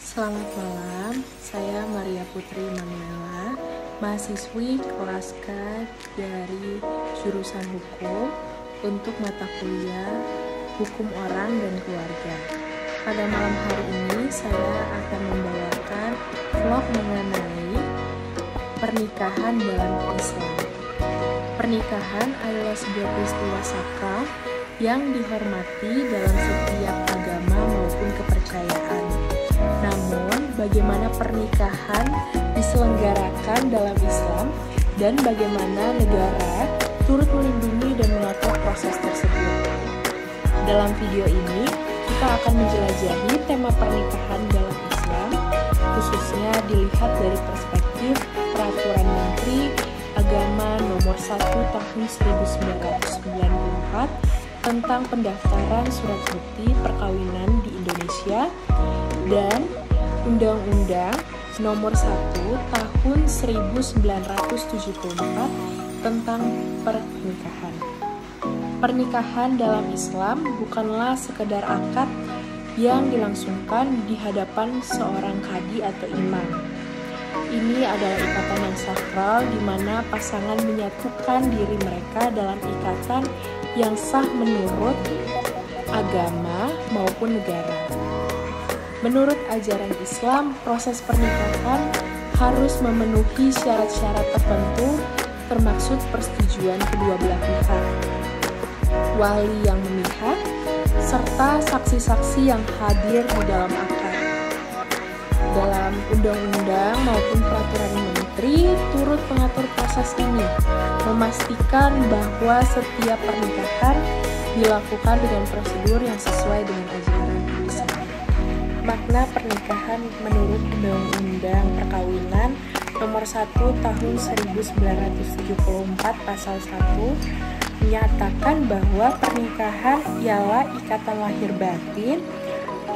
Selamat malam, saya Maria Putri Manuela, mahasiswi kelas K dari jurusan Hukum untuk mata kuliah Hukum Orang dan Keluarga. Pada malam hari ini saya akan membawakan vlog mengenai pernikahan dalam Islam. Pernikahan adalah sebuah peristiwa sakral yang dihormati dalam setiap agama maupun kepercayaan. Namun, bagaimana pernikahan diselenggarakan dalam Islam dan bagaimana negara turut melindungi dan mengatur proses tersebut. Dalam video ini, kita akan menjelajahi tema pernikahan dalam Islam, khususnya dilihat dari perspektif Peraturan Menteri Agama Nomor 1 Tahun 1994 tentang pendaftaran surat bukti perkawinan di Indonesia dan Undang-Undang Nomor 1 Tahun 1974 tentang pernikahan. Pernikahan dalam Islam bukanlah sekedar akad yang dilangsungkan di hadapan seorang kadi atau imam. Ini adalah ikatan yang sakral di mana pasangan menyatukan diri mereka dalam ikatan yang sah menurut agama maupun negara. Menurut ajaran Islam, proses pernikahan harus memenuhi syarat-syarat tertentu termaksud persetujuan kedua belah pihak, wali yang memihak, serta saksi-saksi yang hadir di dalam akad. Dalam undang-undang maupun peraturan menteri turut mengatur proses ini, memastikan bahwa setiap pernikahan dilakukan dengan prosedur yang sesuai dengan ajaran Islam. Makna pernikahan menurut Undang-Undang Perkawinan Nomor 1 Tahun 1974 Pasal 1 menyatakan bahwa pernikahan ialah ikatan lahir batin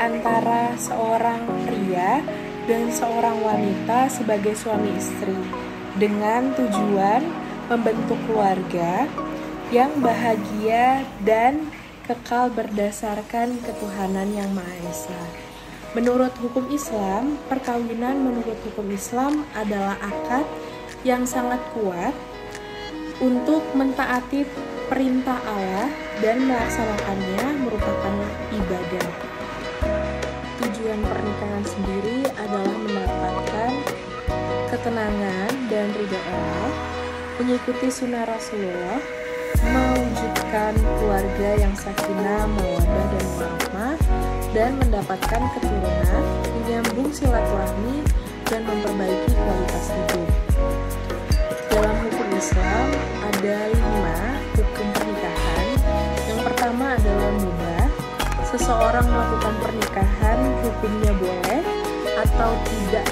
antara seorang pria dan seorang wanita sebagai suami istri dengan tujuan membentuk keluarga yang bahagia dan kekal berdasarkan ketuhanan yang Maha Esa. Menurut hukum Islam, perkawinan menurut hukum Islam adalah akad yang sangat kuat untuk mentaati perintah Allah dan melaksanakannya merupakan ibadah. Tujuan pernikahan sendiri adalah mendapatkan ketenangan dan ridha Allah, mengikuti sunnah Rasulullah, mewujudkan keluarga yang sakinah, mawaddah dan warahmah, dan mendapatkan keturunan, menyambung silaturahmi, dan memperbaiki kualitas hidup. Dalam hukum Islam ada 5 hukum pernikahan. Yang pertama adalah mubah. Seseorang melakukan pernikahan hukumnya boleh atau tidak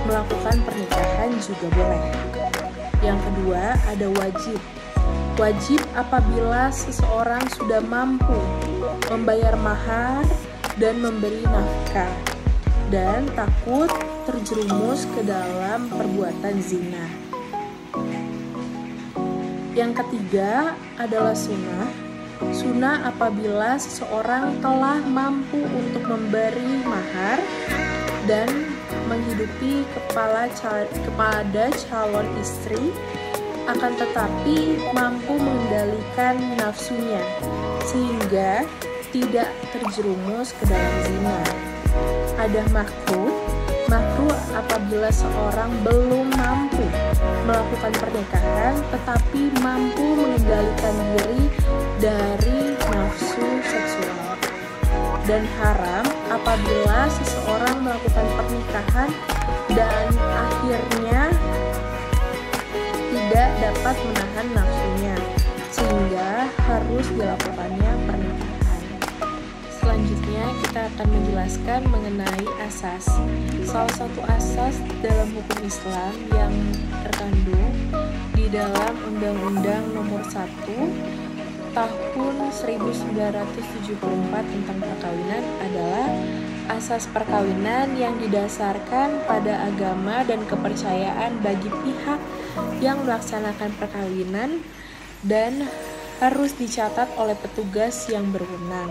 melakukan pernikahan juga boleh. Yang kedua ada wajib. Wajib apabila seseorang sudah mampu membayar mahar dan memberi nafkah dan takut terjerumus ke dalam perbuatan zina. Yang ketiga adalah sunnah. Sunnah apabila seseorang telah mampu untuk memberi mahar dan menghidupi kepada calon istri, akan tetapi mampu mengendalikan nafsunya sehingga tidak terjerumus ke dalam zina. Ada makruh apabila seorang belum mampu melakukan pernikahan tetapi mampu mengendalikan diri dari nafsu seksual. Dan haram apabila seseorang melakukan pernikahan dan akhirnya tidak dapat menahan nafsunya sehingga harus dilakukannya pernikahan. Selanjutnya kita akan menjelaskan mengenai asas. Salah satu asas dalam hukum Islam yang terkandung di dalam Undang-Undang Nomor 1 Tahun 1974 tentang perkawinan adalah asas perkawinan yang didasarkan pada agama dan kepercayaan bagi pihak yang melaksanakan perkawinan dan harus dicatat oleh petugas yang berwenang.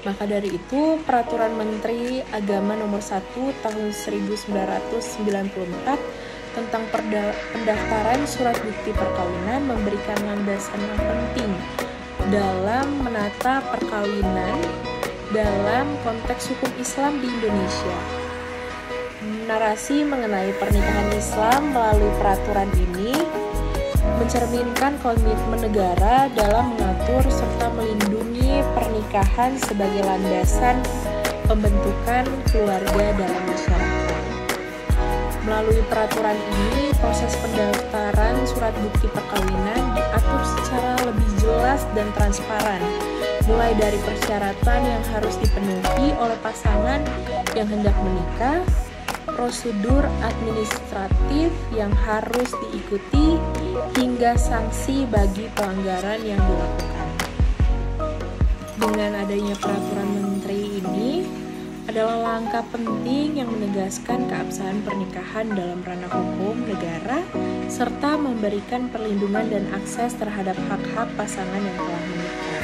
Maka dari itu, Peraturan Menteri Agama Nomor 1 Tahun 1994 tentang pendaftaran surat bukti perkawinan memberikan landasan yang penting dalam menata perkawinan dalam konteks hukum Islam di Indonesia. Narasi mengenai pernikahan Islam melalui peraturan ini mencerminkan komitmen negara dalam mengatur serta melindungi pernikahan sebagai landasan pembentukan keluarga dalam masyarakat. Melalui peraturan ini, proses pendaftaran surat bukti perkawinan diatur secara lebih jelas dan transparan, mulai dari persyaratan yang harus dipenuhi oleh pasangan yang hendak menikah, prosedur administratif yang harus diikuti, hingga sanksi bagi pelanggaran yang dilakukan. Dengan adanya peraturan menteri ini adalah langkah penting yang menegaskan keabsahan pernikahan dalam ranah hukum negara serta memberikan perlindungan dan akses terhadap hak-hak pasangan yang telah menikah.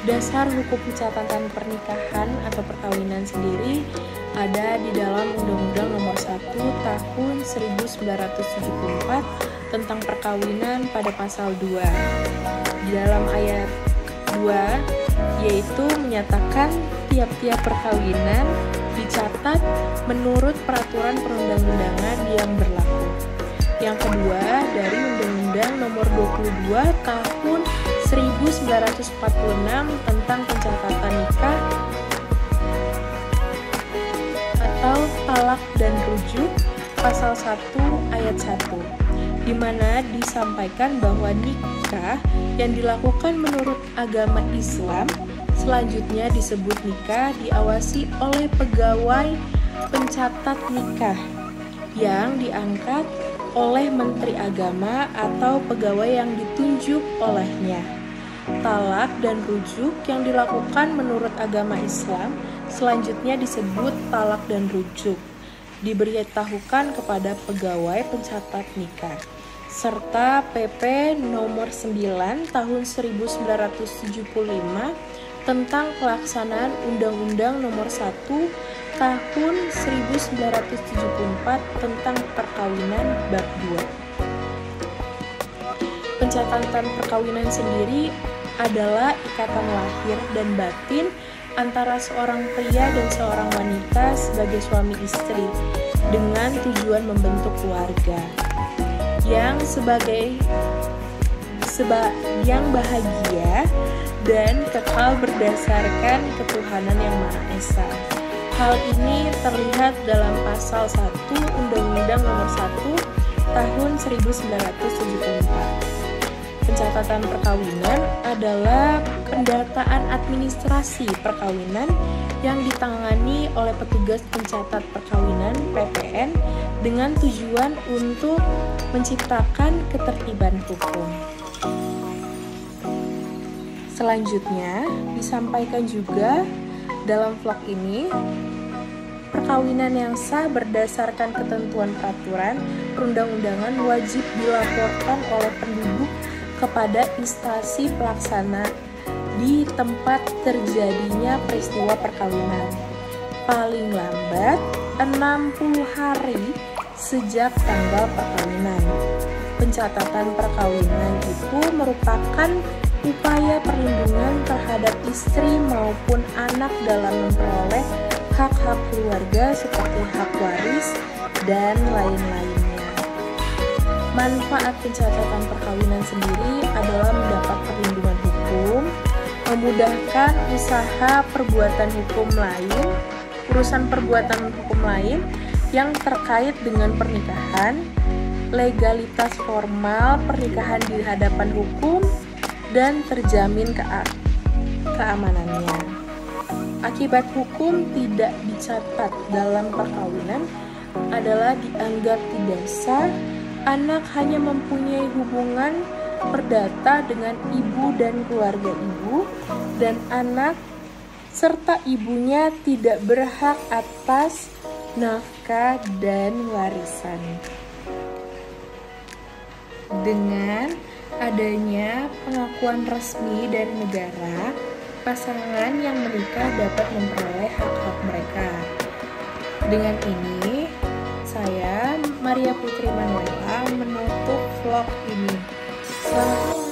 Dasar hukum pencatatan pernikahan atau perkawinan sendiri ada di dalam Undang-Undang Nomor 1 Tahun 1974 tentang perkawinan pada pasal 2. Di dalam ayat 2 yaitu menyatakan tiap-tiap perkawinan dicatat menurut peraturan perundang-undangan yang berlaku. Yang kedua, dari Undang-Undang Nomor 22 Tahun 1946 tentang pencatatan nikah atau talak dan rujuk pasal 1 ayat 1, di mana disampaikan bahwa nikah yang dilakukan menurut agama Islam selanjutnya disebut nikah diawasi oleh pegawai pencatat nikah yang diangkat oleh Menteri Agama atau pegawai yang ditunjuk olehnya. Talak dan rujuk yang dilakukan menurut agama Islam selanjutnya disebut talak dan rujuk, diberitahukan kepada pegawai pencatat nikah, serta PP Nomor 9 Tahun 1975 tentang pelaksanaan Undang-Undang Nomor 1 Tahun 1974 tentang perkawinan bab 2. Pencatatan perkawinan sendiri adalah ikatan lahir dan batin antara seorang pria dan seorang wanita sebagai suami istri dengan tujuan membentuk keluarga yang yang bahagia dan kekal berdasarkan ketuhanan yang Maha Esa. Hal ini terlihat dalam pasal 1 Undang-Undang Nomor 1 Tahun 1974. Pencatatan perkawinan adalah pendataan administrasi perkawinan yang ditangani oleh petugas pencatat perkawinan (PPN) dengan tujuan untuk menciptakan ketertiban hukum. Selanjutnya, disampaikan juga dalam vlog ini, perkawinan yang sah berdasarkan ketentuan peraturan perundang-undangan wajib dilaporkan oleh penduduk kepada instansi pelaksana di tempat terjadinya peristiwa perkawinan paling lambat 60 hari sejak tanggal perkawinan. Pencatatan perkawinan itu merupakan upaya perlindungan terhadap istri maupun anak dalam memperoleh hak-hak keluarga seperti hak waris dan lain-lainnya. Manfaat pencatatan perkawinan sendiri adalah mendapat perlindungan hukum, memudahkan urusan perbuatan hukum lain yang terkait dengan pernikahan, legalitas formal pernikahan di hadapan hukum, dan terjamin keamanannya. Akibat hukum tidak dicatat dalam perkawinan adalah dianggap tidak sah. Anak hanya mempunyai hubungan perdata dengan ibu dan keluarga ibu, dan anak serta ibunya tidak berhak atas nafkah dan warisan. Dengan adanya pengakuan resmi dari negara pasangan yang menikah dapat memperoleh hak-hak mereka. Dengan ini, saya, Maria Putri Manuela, menutup vlog ini. Selamat